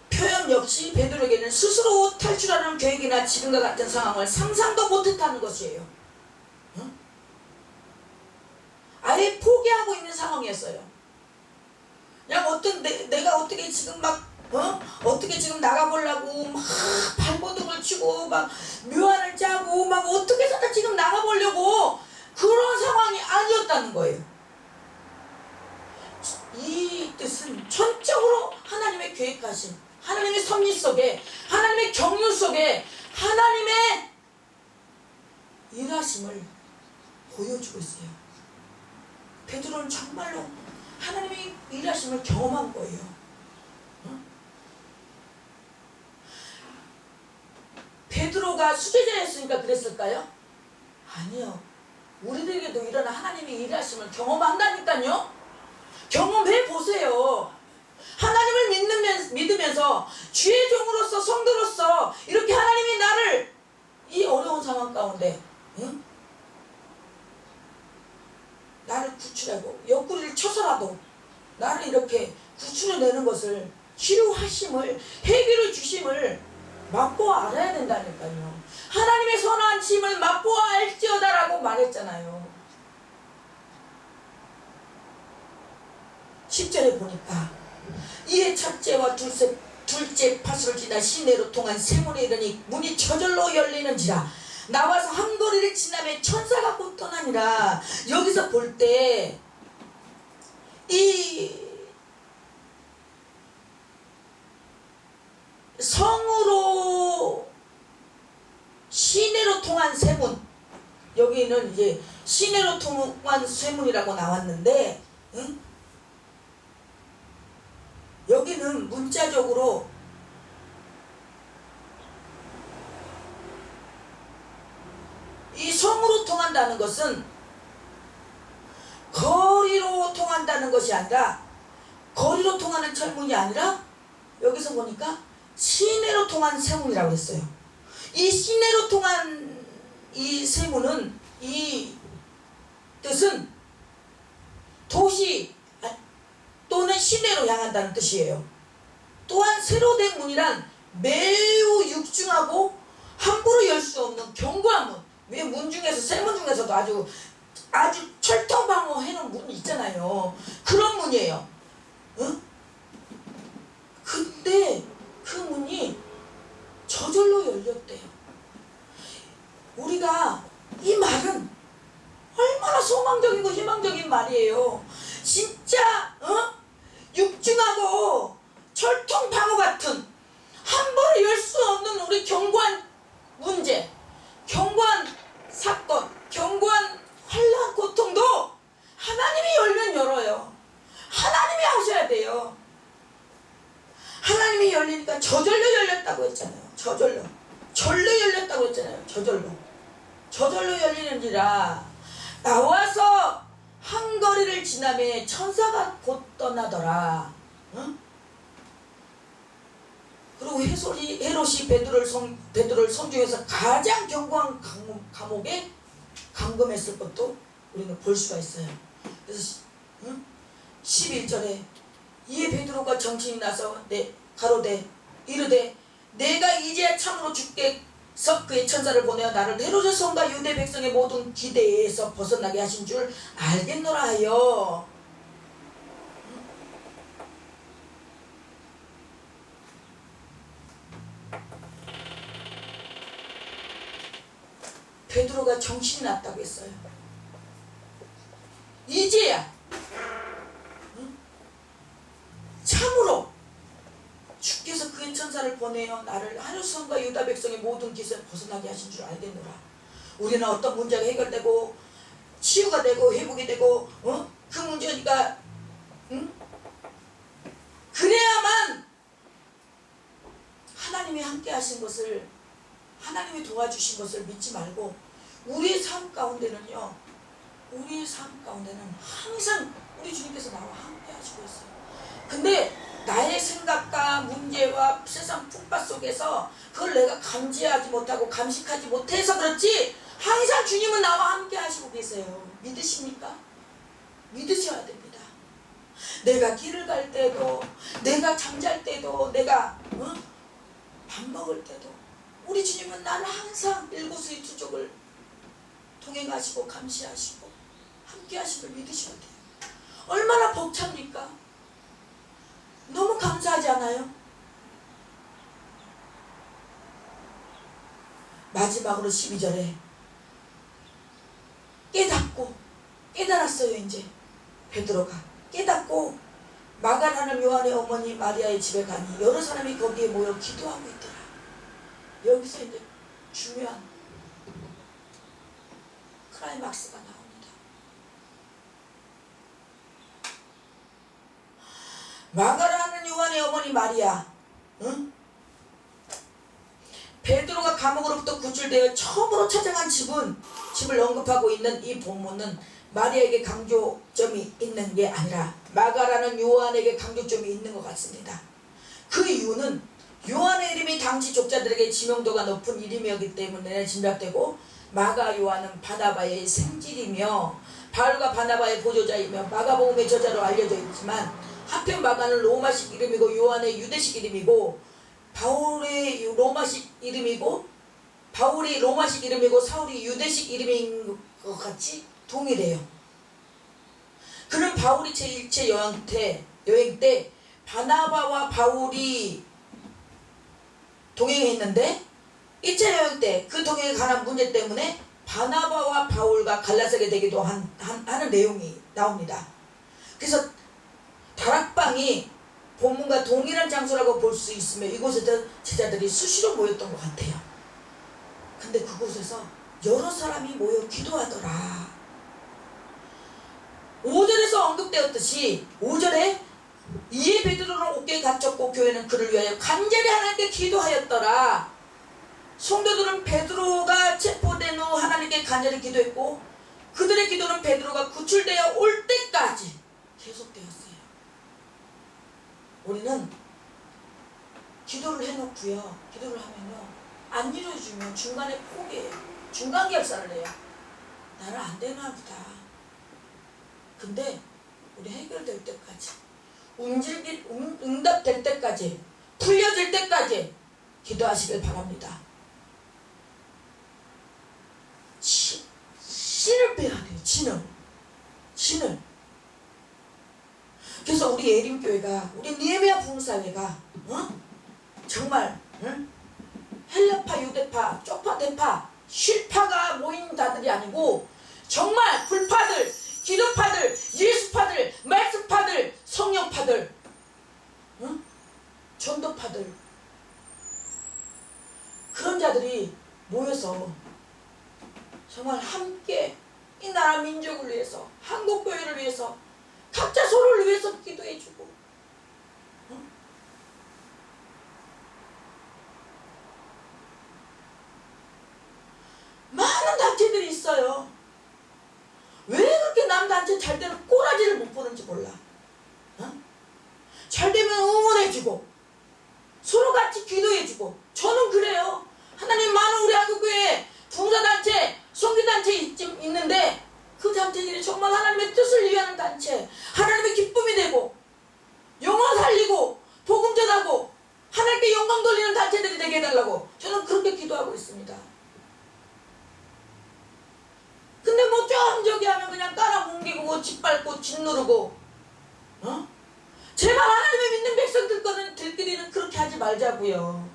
[SPEAKER 1] 표현 역시 베드로에게는 스스로 탈출하는 계획이나 지금과 같은 상황을 상상도 못했다는 것이에요. 아예 포기하고 있는 상황이었어요. 그냥 내가 어떻게 지금 어떻게 지금 나가보려고 막 발버둥을 치고 막 묘안을 짜고 막 어떻게 해서든 지금 나가보려고 그런 상황이 아니었다는 거예요. 이 뜻은 전적으로 하나님의 계획하신, 하나님의 섭리 속에, 하나님의 경륜 속에 하나님의 일하심을 보여주고 있어요. 베드로는 정말로 하나님의 일하심을 경험한 거예요. 베드로가 수제자였으니까 그랬을까요? 아니요. 우리들에게도 이런 하나님의 일하심을 경험한다니까요. 경험해 보세요. 하나님을 믿으면서 주의 종으로서, 성도로서 이렇게 하나님이 나를 이 어려운 상황 가운데 나를 구출하고 옆구리를 쳐서라도 나를 이렇게 구출해내는 것을 치료하심을, 해결을 주심을 맛보아 알아야 된다니까요. 하나님의 선하심을 맛보아 알지어다라고 말했잖아요. 10절에 보니까 이에 첫째와 둘째 파수를 지나 시내로 통한 세문에 이르니 문이 저절로 열리는지라. 나와서 한 거리를 지나며 천사가 곧 떠나니라. 여기서 볼 때 이 성으로 시내로 통한 세문, 여기는 이제 시내로 통한 세문이라고 나왔는데, 응? 여기는 문자적으로 이 성으로 통한다는 것은 거리로 통한다는 것이 아니라, 거리로 통하는 철문이 아니라 여기서 보니까 시내로 통한 세문이라고 했어요. 이 시내로 통한 이 세문은, 이 뜻은 도시 또는 시내로 향한다는 뜻이에요. 또한 새로 된 문이란 매우 육중하고 함부로 열 수 없는 견고한 문. 왜 문 중에서, 세문 중에서도 아주 철통방어 해놓은 문이 있잖아요. 그런 문이에요. 응? 근데 그 문이 저절로 열렸대요. 우리가 이 말은 얼마나 소망적이고 희망적인 말이에요. 진짜 육중하고 철통방어 같은 함부로 열 수 없는 우리 견고한 문제, 견고한 사건, 견고한 환난, 고통도 하나님이 열면 열어요. 하나님이 하셔야 돼요. 하나님이 열리니까 저절로 열렸다고 했잖아요. 저절로 열렸다고 했잖아요. 저절로 열리는지라. 나와서 한 거리를 지나며 천사가 곧 떠나더라. 응? 그리고 헤롯이 베드로를 성중에서 가장 견고한 감옥에 감금했을 것도 우리는 볼 수가 있어요. 그래서 11절에 이에 베드로가 정신이 나서 가로되 이르되 내가 이제 참으로 주께서 그의 천사를 보내어 나를 헤롯의 성과 유대 백성의 모든 기대에서 벗어나게 하신 줄 알겠노라 하여. 베드로가 정신이 났다고 했어요. 이제야 참으로 주께서 그의 천사를 보내어 나를 하늘성과 유다 백성의 모든 기세를 벗어나게 하신 줄 알겠노라. 우리는 어떤 문제가 해결되고 치유가 되고 회복이 되고 그 문제가 그래야만 하나님이 함께 하신 것을, 하나님이 도와주신 것을 믿지 말고 우리의 삶 가운데는요, 우리의 삶 가운데는 항상 우리 주님께서 나와 함께 하시고 있어요. 근데 나의 생각과 문제와 세상 풍파 속에서 그걸 내가 감지하지 못하고 감식하지 못해서 그렇지, 항상 주님은 나와 함께 하시고 계세요. 믿으십니까? 믿으셔야 됩니다. 내가 길을 갈 때도, 내가 잠잘 때도, 내가 밥 먹을 때도 우리 주님은 나를 항상 일거수일투족을 동행하시고 감시하시고 함께 하시고 믿으셔야 돼요. 얼마나 벅찹니까? 너무 감사하지 않아요? 마지막으로 12절에 깨달았어요. 이제 베드로가 깨닫고 마가라는 요한의 어머니 마리아의 집에 가니 여러 사람이 거기에 모여 기도하고 있더라. 여기서 이제 중요한 클라이막스가 나옵니다. 마가라는 요한의 어머니 마리아, 베드로가 감옥으로부터 구출되어 처음으로 찾아간 집을 언급하고 있는 이 본문은 마리아에게 강조점이 있는 게 아니라 마가라는 요한에게 강조점이 있는 것 같습니다. 그 이유는 요한의 이름이 당시 족자들에게 지명도가 높은 이름이었기 때문에 짐작되고, 마가 요한은 바나바의 생질이며 바울과 바나바의 보조자이며 마가복음의 저자로 알려져 있지만 한편 마가는 로마식 이름이고 요한의 유대식 이름이고 바울의 로마식 이름이고 바울이 로마식 이름이고 사울이 유대식 이름인 것 같이 동일해요. 그는 바울이 제1체 여행 때 바나바와 바울이 동행했는데 1차 여행 때 그 동행에 관한 문제 때문에 바나바와 바울과 갈라서게 되기도 하는 내용이 나옵니다. 그래서 다락방이 본문과 동일한 장소라고 볼 수 있으며 이곳에서 제자들이 수시로 모였던 것 같아요. 근데 그곳에서 여러 사람이 모여 기도하더라. 5절에서 언급되었듯이 5절에 이에 베드로는 어깨에 갇혔고 교회는 그를 위하여 간절히 하나님께 기도하였더라. 성도들은 베드로가 체포된 후 하나님께 간절히 기도했고 그들의 기도는 베드로가 구출되어 올 때까지 계속되었어요. 우리는 기도를 해놓고요. 기도를 하면요. 안 이루어지면 중간에 포기해요. 중간 결산을 해요. 나는 안 되나 보다. 근데 우리 해결될 때까지 응답될 때까지 풀려질 때까지 기도하시길 바랍니다. 신을 빼야 돼요. 신을. 그래서 우리 예림교회가 우리 니에미아 부흥사회가 정말 헬라파, 유대파, 쪽파, 대파, 쉴파가 모인 자들이 아니고 정말 불파들, 기도파들, 예수파들, 말씀파들, 성령파들, 전도파들 그런 자들이 모여서 정말 함께 이 나라 민족을 위해서 한국교회를 위해서 각자 서로를 위해서 기도해주고 많은 단체들이 있어요. 왜 그렇게 남 단체 잘 되는 꼬라지를 못 보는지 몰라. 잘 되면 응원해주고 서로 같이 기도해주고 저는 그래요. 하나님 많은 우리 한국교회 봉사단체, 선교단체 있는데 그 단체들이 정말 하나님의 뜻을 위하는 단체, 하나님의 기쁨이 되고 영혼 살리고 복음 전하고 하나님께 영광 돌리는 단체들이 되게 해달라고 저는 그렇게 기도하고 있습니다. 근데 뭐 저기 하면 그냥 깔아뭉개고 짓밟고 짓누르고 제발 하나님의 믿는 백성들끼리는 그렇게 하지 말자고요.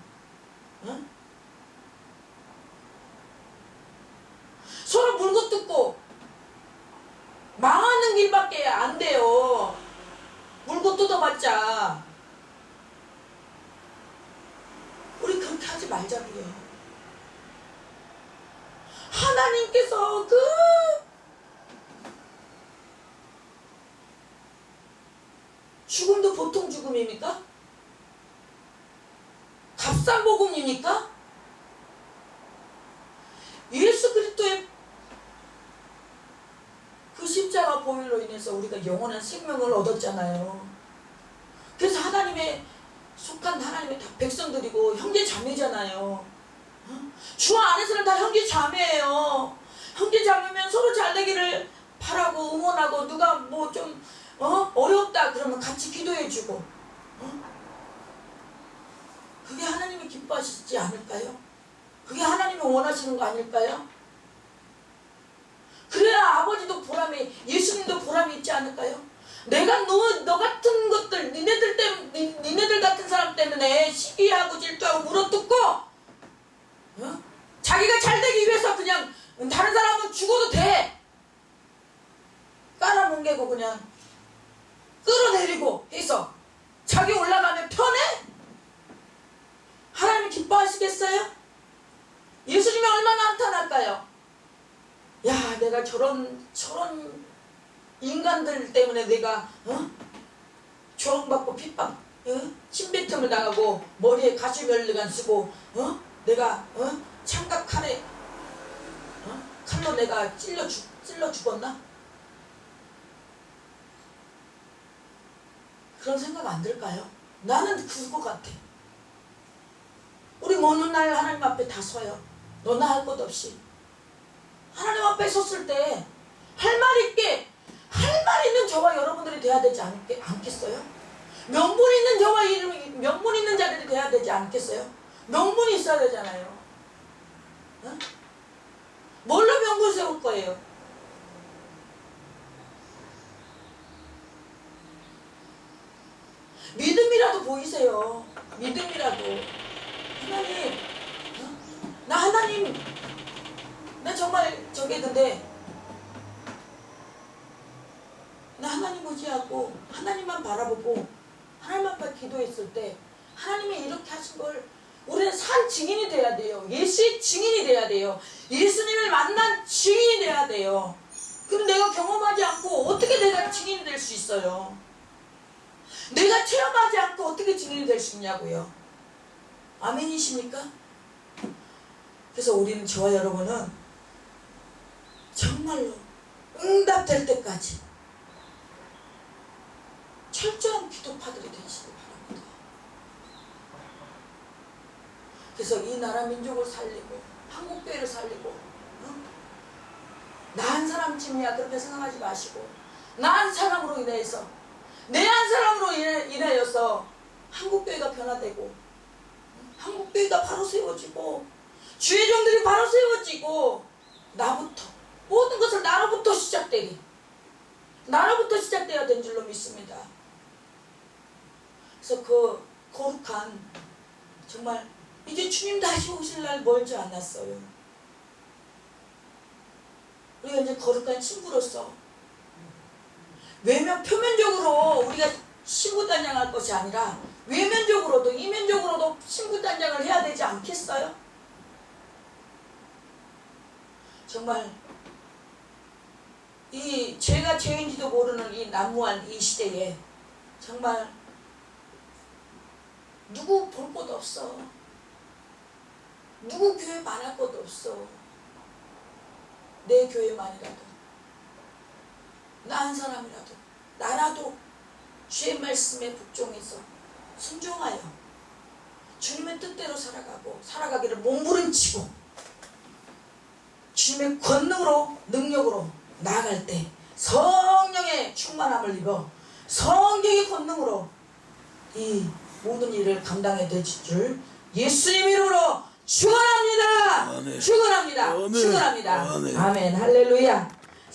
[SPEAKER 1] 서로 물고 뜯고 망하는 길밖에 안 돼요. 물고 뜯어봤자. 우리 그렇게 하지 말자고요. 하나님께서 죽음도 보통 죽음입니까? 값싼 복음입니까? 예수 그리스도의 그 십자가 보혈로 인해서 우리가 영원한 생명을 얻었잖아요. 그래서 하나님의 속한 하나님의 다 백성들이고 형제 자매잖아요. 주 안에서는 다 형제 자매예요. 형제 자매면 서로 잘 되기를 바라고 응원하고 누가 뭐 좀 어렵다 그러면 같이 기도해주고 그게 하나님이 기뻐하시지 않을까요? 그게 하나님이 원하시는 거 아닐까요? 그래야 아버지도 보람이, 예수님도 보람이 있지 않을까요? 내가 너 같은 것들, 니네들 같은 사람 때문에 시기하고 질투하고 물어뜯고 자기가 잘 되기 위해서 그냥 다른 사람은 죽어도 돼. 깔아뭉개고 그냥 끌어내리고 해서 자기 올라가면 편해? 하나님 기뻐하시겠어요? 예수님이 얼마나 한탄할까요? 야, 내가 저런 인간들 때문에 내가 조롱받고 핍박, 침뱉음을 당하고 머리에 가시면류관 쓰고 내가 창각 칼에 칼로 내가 찔러 죽었나? 그런 생각 안 들까요? 나는 그거 같아. 우리 어느 날 하나님 앞에 다 서요. 너나 할 것 없이. 하나님 앞에 섰을 때 할 말 있게 할 말 있는 저와 여러분들이 돼야 되지 않겠어요? 명분 있는 저와 이름이 명분 있는 자들이 돼야 되지 않겠어요? 명분이 있어야 되잖아요. 어? 뭘로 명분 세울 거예요? 믿음이라도 보이세요. 믿음이라도. 하나님, 나 하나님, 나 정말 저게던데, 나 하나님 의지하고 하나님만 바라보고 하나님만 기도했을 때 하나님이 이렇게 하신 걸 우리는 산 증인이 돼야 돼요. 예수의 증인이 돼야 돼요. 예수님을 만난 증인이 돼야 돼요. 그럼 내가 경험하지 않고 어떻게 내가 증인이 될 수 있어요? 내가 체험하지 않고 어떻게 증인이 될 수 있냐고요. 아멘이십니까? 그래서 우리는, 저와 여러분은 정말로 응답될 때까지 철저한 기도파들이 되시기 바랍니다. 그래서 이 나라 민족을 살리고 한국교회를 살리고, 나 한 사람쯤이야 그렇게 생각하지 마시고, 나 한 사람으로 인해서, 내 한 사람으로 인하여서 한국교회가 변화되고, 한국교회가 바로 세워지고, 주의 종들이 바로 세워지고, 나부터 모든 것을 나로부터 시작되어야 된 줄로 믿습니다. 그래서 그 거룩한, 정말 이제 주님 다시 오실 날 멀지 않았어요. 우리가 이제 거룩한 신부로서 표면적으로 우리가 신부단장할 것이 아니라 외면적으로도 이면적으로도 신부단장을 해야 되지 않겠어요? 정말 이 죄가 죄인지도 모르는 이 난무한 이 시대에 정말 누구 볼 곳 없어. 누구 교회 말할 곳 없어. 내 교회만이라도, 나 한 사람이라도, 나라도 주의 말씀에 복종해서 순종하여 주님의 뜻대로 살아가기를 몸부림치고 주님의 권능으로, 능력으로 나아갈 때 성령의 충만함을 입어 성령의 권능으로 이 모든 일을 감당해 되실 줄 예수님 이름으로 축원합니다. 축원합니다. 축원합니다. 아멘. 할렐루야.